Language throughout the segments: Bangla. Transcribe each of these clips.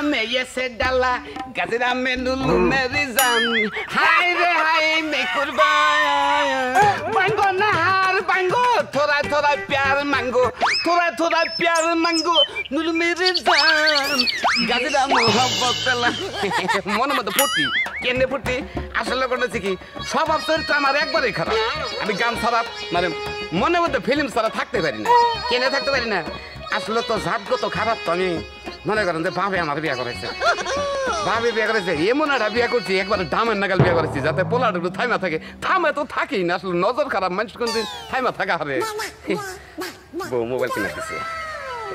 में ये से डाला गजरा में लुलू मेरी जान हाय रे हाय मैं कुर्बान मांगो नहार मांगो थोड़ा थोड़ा प्यार मांगो थोड़ा थोड़ा प्यार मांगो लुलू मेरी जान गजरा मोहब्बत डाला मन मत फुटी केने फुटी আসলে কোনটা কি সব চরিত্র আমার একবারই খারাপ আমি গান ছাড়া মানে মনে মধ্যে ফিল্ম ছাড়া থাকতে পারি না কেনে থাকতে পারি না আসলে তো জাতগত খারাপ তো আমি মনে করেন যে ভাবে আমার বিয়ে করেছে ভাবে বিয়ে করেছে এমন একটা বিয়ে করছি একবার দামের নাগাল বিয়ে করেছি যাতে পোলাটা একটু থাইমা থাকে থামে তো থাকেই না আসলে নজর খারাপ মানুষ কোনদিন থাইমা থাকা হবে বউ মোবাইল কিনে দিছে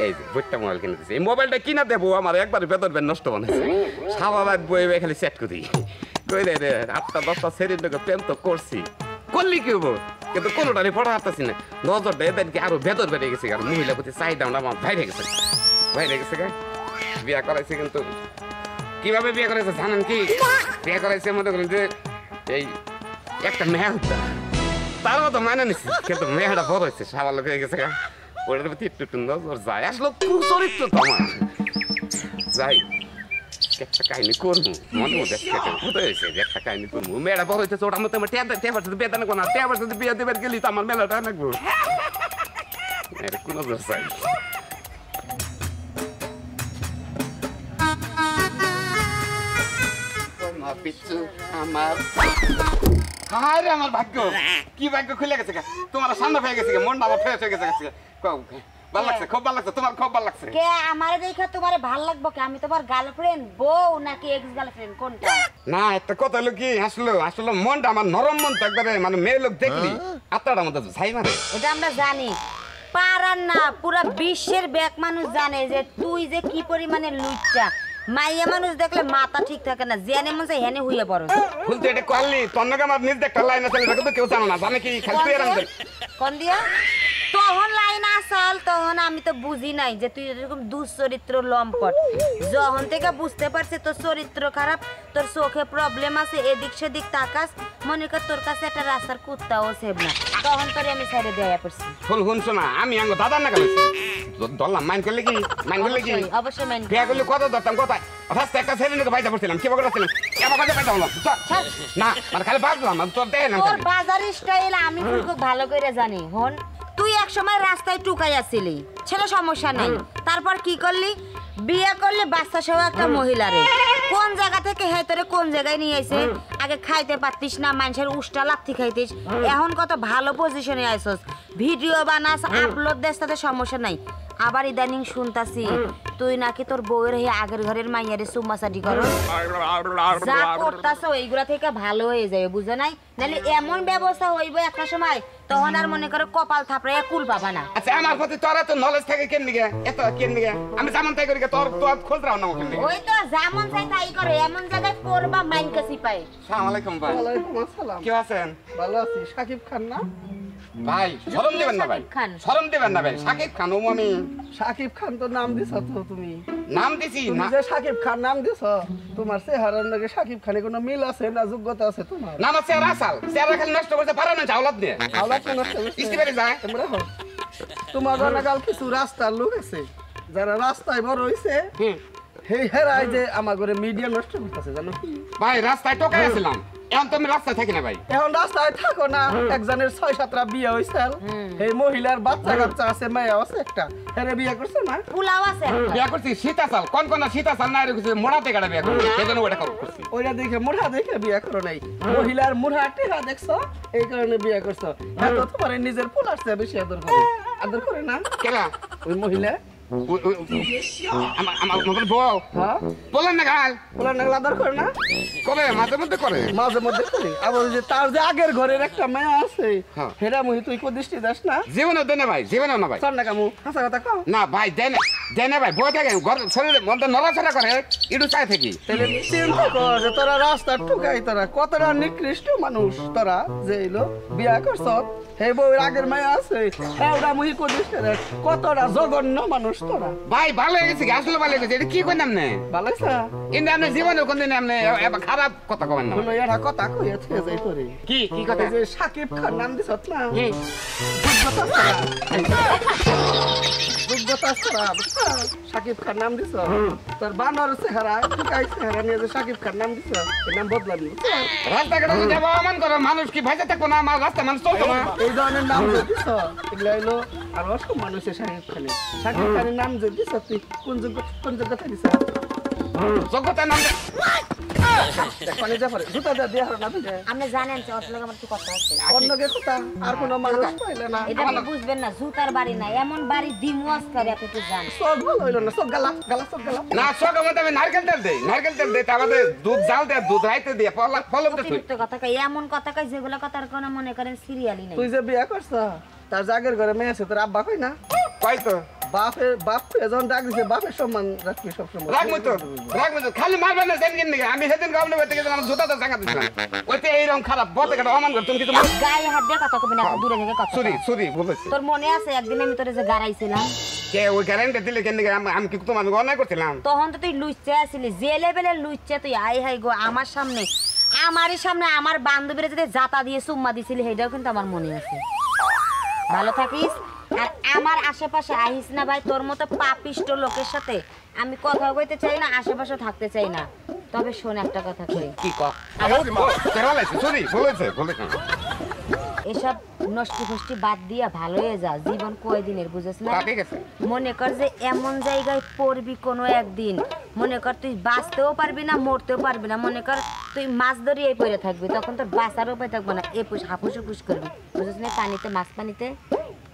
এই যে বইটা মোবাইল কিনে দিছে এই মোবাইলটা কিনা দেবো আমার একবার বেতন নষ্ট বানাইছে সারা রাত বই খালি সেট করি কই রে 8টা 10টা সেরির লোক প্রেম তো করছি করলি কি হবো কিন্তু কোনোটারই পড়া হারতেছি না নজরটা এদেরকে আরো ভেতর বেড়ে গেছে আর মহিলা প্রতি চাহিদাটা আমার বাইরে গেছে বিয়ে করাইছে কিন্তু কিভাবে বিয়ে করেছে জানেন কি বিয়ে করাইছে মনে করেন যে এই একটা মেয়ে তার মতো মানে নিছি কিন্তু মেয়েটা বড় হয়েছে সাবার লোক হয়ে গেছে ওটার প্রতি একটু নজর যায় আসলে চরিত্র তো আমার যাই একটা কাহিনী করবো মনে মধ্যে হয়েছে যে একটা কাহিনী করবো মেয়েটা বড় হয়েছে ওটার মতো আমার টেবার সাথে বেতন কোনো টেবার সাথে বিয়ে দেবার গেলি তো আমার মেলাটা রাখবো কোন নজর চাই আমার আমার ভাগ্য কি ভাগ্য খুলে গেছে তোমার সামনে হয়ে গেছে মনটা আমার ফ্রেশ হয়ে গেছে ভালো লাগছে খুব ভালো লাগছে তোমার খুব ভালো লাগছে কে আমারে দেখে তোমারে ভালো লাগবে কি আমি তোমার গার্লফ্রেন্ড বউ নাকি এক্স গার্লফ্রেন্ড কোনটা না একটা কথা হলো কি আসলে মনটা আমার নরম মন তো একবারে মানে মেয়ে লোক দেখলি আত্মাটা মতো ছাই মারে এটা আমরা জানি পারার না পুরো বিশ্বের ব্যাক মানুষ জানে যে তুই যে কি পরিমাণে লুচ্চা মাইয়া মানুষ দেখলে মাথা ঠিক থাকে না জেনে মন চাই হেনে হইয়া পড়ো ফুল তো এটা করলি তন্নকে আমার নিজ দেখটা লাইন আছে এটা তো কেউ জানে না জানে কি খালি তুই এরকম কোন দিয়া তখন লাইন আসাল তখন আমি তো বুঝি নাই যে তুই এরকম দুশ্চরিত্র লম্পট যখন থেকে বুঝতে পারছি তোর চরিত্র খারাপ তোর চোখে প্রবলেম আছে এদিক সেদিক তাকাস মনে কর তোর কাছে একটা রাস্তার কুত্তাও সেব না তখন তোরে আমি ছেড়ে দেয়া পড়ছি ফুল শুনছ না আমি আঙ্গ দাদার না গেছি দল্লাম মাইন করলে কি অবশ্যই মাইন বিয়া করলে কত ধরতাম কোথায় রাস্তা একটা ছেলে নিয়ে বাইতে পড়ছিলাম কি বলছিলাম এবার কাছে বাইতে হলাম না মানে খালি বাজলাম তোর দেয় না তোর বাজার স্টাইল আমি খুব ভালো করে জানি হন তুই এক সময় রাস্তায় টুকাই আসছিলি ছেলে সমস্যা নাই তারপর কি করলি বিয়ে করলে বাচ্চা সহ একটা মহিলারে কোন জায়গা থেকে হে তোরে কোন জায়গায় নিয়ে আইছে আগে খাইতে পারতিস না মানুষের উষ্টা লাথি খাইতিস এখন কত ভালো পজিশনে আইছস ভিডিও বানাস আপলোড দেস তাতে সমস্যা নাই আবার ইদানিং শুনতাছি তুই নাকি তোর বউয়ের হে আগের ঘরের মাইয়ারে সুমাসাডি করো যা করতাছ এইগুলা থেকে ভালো হয়ে যাবে বুঝে নাই নালে এমন ব্যবস্থা হইব একটা সময় তখন আর মনে করে কপাল থাপড়ে কুল পাবা না আচ্ছা আমার প্রতি তোর এত নলেজ থাকে কেন নিগে এত কেন নিগে আমি যেমন তাই করি তোর তো খোঁজ রাও না ওখানে ওই তো যেমন চাই তাই করে এমন জায়গায় পড়বা মাইন কাছি পায় আসসালামু আলাইকুম ভাই ওয়ালাইকুম আসসালাম কি আছেন ভালো আছি সাকিব খান না ভাই শরম দিবেন না ভাই শরম দিবেন না ভাই সাকিব খান ও আমি সাকিব খান তো নাম দিছ তো তুমি নাম দিছি না যে সাকিব খান নাম দিছ তোমার চেহারার লগে সাকিব খানে কোনো মিল আছে না যোগ্যতা আছে তোমার নাম আছে রাসাল চেহারা খালি নষ্ট করতে পারে না জাওলাত দিয়ে আওলাদ নষ্ট করতে ইস্তিবারে যায় তোমরা তোমার গানাগাল কিছু রাস্তার লোক আছে যারা রাস্তায় বড় হইছে হেই হেরাই যে আমার ঘরে মিডিয়া নষ্ট করতেছে জানো ভাই রাস্তায় টোকাই আছিলাম এখন তো আমি রাস্তায় থাকি না ভাই এখন রাস্তায় থাকো না একজনের 6-7টা বিয়ে হইছে এই মহিলার বাচ্চা কাচ্চা আছে মেয়ে আছে একটা এরে বিয়ে করছে না পুলাও আছে বিয়ে করছি সীতাশাল কোন সীতাশাল না রে কিছু মোড়াতে গাড়া বিয়ে করছি সেজন্য ওটা করছি ওইটা দেখে মুড়া দেখে বিয়ে করো নাই মহিলার মুড়া টেহা দেখছো এই কারণে বিয়ে করছো এত তোমার নিজের ফুল আসছে বেশি আদর করে না কেলা ওই মহিলা আমার বউ বলেন না গাল বলেন না আদর করে না করে মাঝে মধ্যে করে আবার যে তার যে আগের ঘরের একটা মেয়ে আছে হেরা মুহি তুই কো দৃষ্টি দাস না জীবনে দেন না ভাই জীবনে না ভাই চল না কামু হাসা কথা কও না ভাই দেন ভাই বই থাকে ঘর শরীরে মধ্যে নড়াচড়া করে একটু চাই থাকি তাহলে চিন্তা কর যে তোরা রাস্তা ঠুকাই তোরা কতটা নিকৃষ্ট মানুষ তোরা যে এলো বিয়া করছ হে বউর আগের মেয়ে আছে ওরা মুহি করিস রে কতটা জঘন্য মানুষ তোরা ভাই ভালো হয়ে গেছে আসলে ভালো হয়ে গেছে এটা কি কইনাম না ভালো আছে কিন্তু আপনি জীবনে কোনদিন আপনি খারাপ কথা কবেন না হলো এটা কথা কইয়াছে যাই তোরে কি কথা যে সাকিব খান নাম দিছ না সাকিব খান নাম দিছ তোর বানর চেহারা টুকাই চেহারা নিয়ে যে সাকিব খান নাম দিছ এই নাম বদলাবি রাস্তাঘাটে যদি অপমান করো মানুষ কি ভাইজা থাকবো না আমার রাস্তা মানুষ চলতো না এই ধরনের নাম যে দিছ এগুলো হইলো আর অসম মানুষের সাকিব খানের নাম যে দিছ তুই কোন যোগ্যতা দিছ যোগ্যতার নাম পানি যা পারে জুতা যা দিয়া না তুই আপনি জানেন যে ওর লগে আমার কি কথা আছে অন্য কে কথা আর কোনো মানুষ পাইলে না এটা আপনি বুঝবেন না জুতার বাড়ি না এমন বাড়ি দিমুয়াজ করে আপনি তো জানেন সব ভালো হইলো না সব গালা সব গালা না সব মধ্যে আমি নারকেল তেল দেই তারপরে দুধ জাল দেয় দুধ রাইতে দিয়ে ফলতে তুই অতিরিক্ত কথা কই এমন কথা কই যেগুলো কথার কোনো মনে করেন সিরিয়ালই নাই তুই যে বিয়া করছ তার জাগের ঘরে মেয়ে আছে তোর আব্বা কই না কই তো বাপ এজন ডাক দিছে বাপের সম্মান রাখবি সবসময় রাখবো তো খালি মারবে না সেদিন নাকি আমি সেদিন গামলে বেতে গেছিলাম আমার জুতাটা জাঙ্গা দিছিলাম ওইতে এইরকম খারাপ বতে কাটা অমান কর তুমি কি তোমার গায়ে হাত দিয়ে কথা কবি না দূরে থেকে কথা সরি বলেছি তোর মনে আছে একদিন আমি তোরে যে গারাইছিলাম কে ওই গ্যারান্টি দিলে কেন আমি কি তোমার অন্যায় করছিলাম তখন তো তুই লুইচে আসিলি যে লেভেলের লুইচে তুই আই হাই গো আমার সামনে আমারই সামনে আমার বান্ধবীরা যদি জাতা দিয়ে চুম্মা দিছিলি সেটাও কিন্তু আমার মনে আছে ভালো থাকিস আর আমার আশেপাশে আহিস না ভাই তোর মতো পাপিষ্ট লোকের সাথে আমি কথা কইতে চাই না আশেপাশে থাকতে চাই না তবে শোন একটা কথা কই কি কর সরি বলেছে এসব নষ্টি ফষ্টি বাদ দিয়া ভালো হয়ে যা জীবন কয়দিনের বুঝছ না ঠিক আছে মনে কর যে এমন জায়গায় পড়বি কোনো একদিন মনে কর তুই বাঁচতেও পারবি না মরতেও পারবি না মনে কর তুই মাছ ধরিয়ে পড়ে থাকবি তখন তোর বাঁচার উপায় থাকবে না এ পুষ হাপুস হুপুস করবি বুঝছ না পানিতে মাছ পানিতে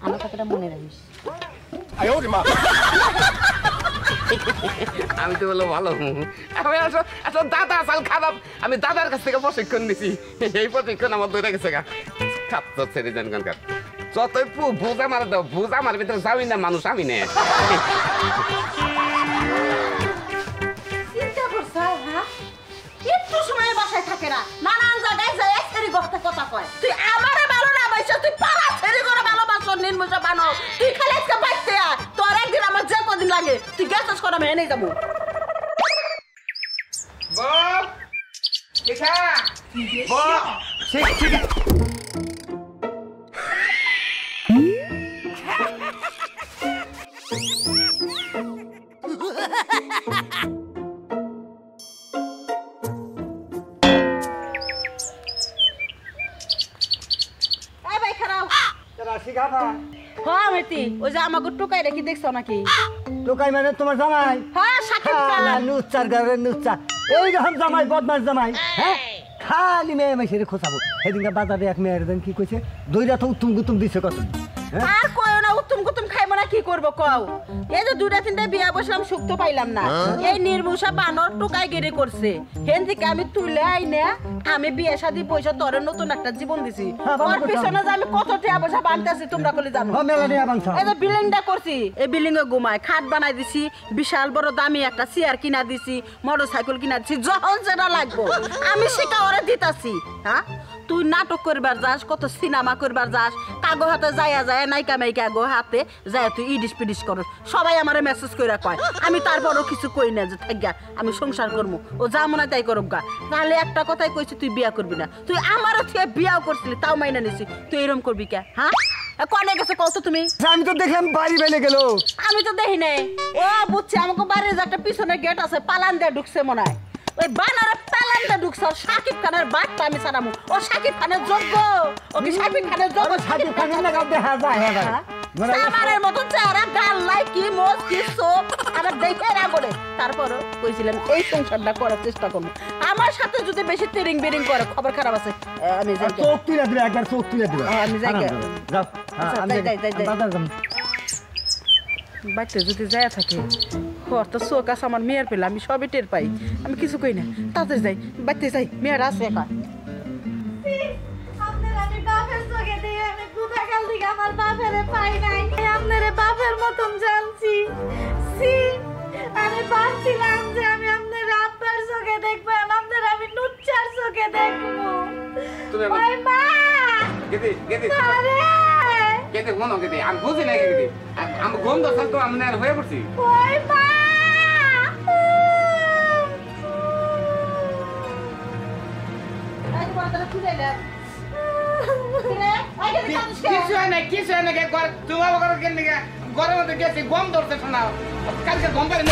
আমার কথাটা মনে রাখিস আমি তো বললো ভালো আমি আসলে দাদা আসাল খারাপ আমি দাদার কাছ থেকে প্রশিক্ষণ নিছি এই প্রশিক্ষণ আমার দৌড়ে গেছে গা খাপ ছেড়ে যান কানকার যতই বুঝ আমার দাও বুঝ আমার ভিতরে যাবি না মানুষ আমি নে চিন্তা করছ হ্যাঁ একটু সময় বাসায় থাকে না নানান জায়গায় যায় এসেরি গহতে কথা কয় তুই আমারে ভালো না বাইছ তুই পাড়া ছেড়ে করে ভালোবাসো নির্মুষা বানো তুই খালি আজকে বাইতে আয় তোর একদিন আমার যে কদিন লাগে তুই গেছস করে আমি এনে যাবো বল শিখা বল ঠিক এই ভাই খারাপ হ্যাঁ মেতি ওই যে আমাকে টুকাই রেখে দেখছো নাকি টোকাই মানে তোমার জামাই হ্যাঁ সাকিব খান নুচ্চার ঘরে নুচ্চা এইরকম জামাই বদমাস জামাই হ্যাঁ খালি মেয়ে মেশিনে খোঁচাবো সেদিনকে বাজারে এক মেয়ের দেন কি কইছে দইরা তো উত্তম গুতুম দিছে কত আর কয়ও না উত্তম কুতুম খাইবো না কি করবো কও এই যে দুটা তিনটা বিয়া বসলাম সুখ তো পাইলাম না এই নির্মুষা বানর টুকাই গেড়ে করছে হেন থেকে আমি তুলে আইনে আমি বিয়ে শাদী পয়সা তোরে নতুন একটা জীবন দিছি ওর পিছনে যে আমি কত টাকা পয়সা বানতেছি তোমরা কলি জানো মেলা নিয়ে বাংশা এই যে বিল্ডিংটা করছি এই বিল্ডিং এ ঘুমায় খাট বানাই দিছি বিশাল বড় দামি একটা চেয়ার কিনা দিছি মোটরসাইকেল কিনা দিছি যখন যেটা লাগবো আমি সেটা ওরে দিতাছি হ্যাঁ তুই নাটক করবার যাস কত সিনেমা করবার যাস কাগো হাতে যায়া যায় নাইকা মাইকা গো হাতে যায় তুই ইডিস পিডিস করস সবাই আমারে মেসেজ কইরা কয় আমি তারপরও কিছু কই না যে থাকগা আমি সংসার করবো ও যা মনে তাই করব গা তাহলে একটা কথাই কইছি তুই বিয়া করবি না তুই আমারও থেকে বিয়াও করছিলি তাও মাইনা নিছি তুই এরকম করবি কে হ্যাঁ কনে গেছে কত তুমি আমি তো দেখলাম বাড়ি বেলে গেল আমি তো দেখি নাই ও বুঝছি আমাকে বাড়ির যে একটা পিছনে গেট আছে পালান দিয়ে ঢুকছে মনে হয় ওই বানারে পালান দিয়ে ঢুকছে সাকিব খানের বাটটা আমি সারামু ও সাকিব খানের যোগ্য ও কি সাকিব খানের যোগ্য সাকিব খানের লাগা দেখা যায় হ্যাঁ সামারের মতন চেহারা গাল লাই কি মোজ কি সোপ আমার দেখে না করে তারপর কইছিলাম এই সংসারটা করার চেষ্টা করব আমার সাথে যদি বেশি তিরিং বিরিং করে খবর খারাপ আছে আমি যাই চোখ তুলে দিবে একবার চোখ তুলে দিবে আমি যাই যাও আমি যাই বাজার যাম বাচ্চা যদি যায় থাকে ওর তো চোখ আছে আমার মেয়ের পেলে আমি সবই টের পাই আমি কিছু কই না তাতে যাই বাচ্চা যাই মেয়ের আছে একা বাপের মতন জানছি আমি ভাবছিলাম যে আমি আপনার গেদি গেদি আরে গেদি মনো গেদি আমি বুঝি না গেদি আমি গন্ধ থাকতো আমি না হয়ে পড়ছি ওই মা এই বড় খুলে নে কিরে আই গেলি কাঁদিস কে কিছু হয় না কে তুমি আমার কেন নিকে ঘরের মধ্যে গেছি গম ধরতে শোনাও কালকে গম পারে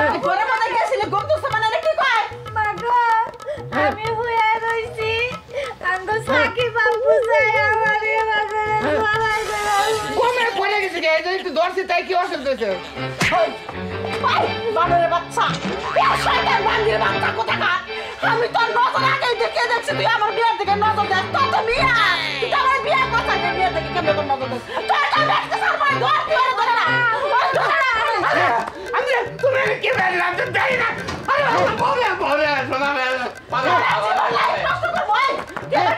এই ঘরে মনে গেছিলে গম তো সামানে কি কয় মাগো আমি হুয়া রইছি আঙ্গ সাকি বাবু যাই আমারে বাজারে ধরাই দিল গমে পড়ে গেছে কে এই একটু ধরছি তাই কি অসুবিধা হয়েছে ভাই বানরের বাচ্চা এ শয়তান বান্দির বাচ্চা কোথাকার আমি তোর নজর আগেই দেখে দেখছি তুই আমার বিয়ের দিকে নজর দেখ তো মিয়া তুই তো আমার বিয়ের কথা কে বিয়ের দিকে কেমন তোর নজর দেখ তোর তো দেখতে সারমাই ধর কি করে ধরে না আমি তুমি কি বলে না তো দেই না আরে বলে বলে শোনা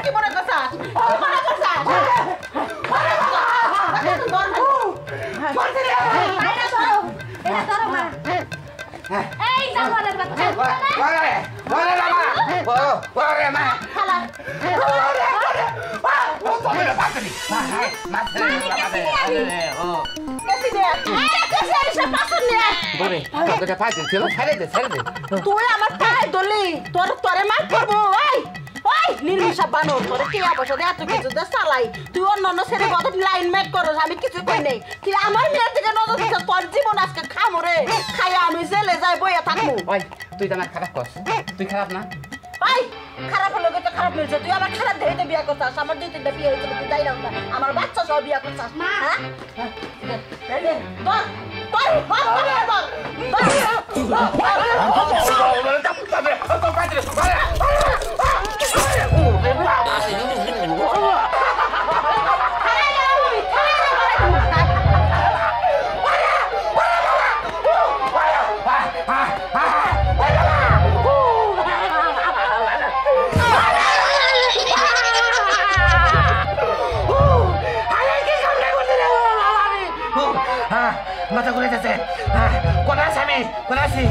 কি মনে করছাস কি মনে করছাস এই জামালের বাচ্চা বলে বলে বাবা বলে মা খালা ও তুমি পাতলি মাছ ও কেসি দে কেসি এসে পাছন নে বলে তোকে পাতলি ছিল ছেড়ে দে তুই আমার পায়ে দলি তোরে মার করবো ওই ওই নির্মিষা বানর তোরে কি অবস্থা দে এত কিছু দে চালাই তুই অন্য ছেড়ে কত লাইন মেক করস আমি কিছু কই নাই তুই আমার মেয়ের দিকে নজর দিছ তোর জীবন আজকে খামু রে খাইয়া আমি জেলে যাই বইয়া থাকমু ওই তুই তো না খারাপ করছিস তুই খারাপ না ওই খারাপ হলো তো খারাপ হয়েছে তুই আমার খারাপ দেখে বিয়ে করছাস আমার দুই তিনটা বিয়ে হয়েছিল তুই তাই না আমার বাচ্চা সব বিয়ে করছাস হ্যাঁ ধর মাথা ঘুরে যাচ্ছে কোন আছে আমি কোন আছি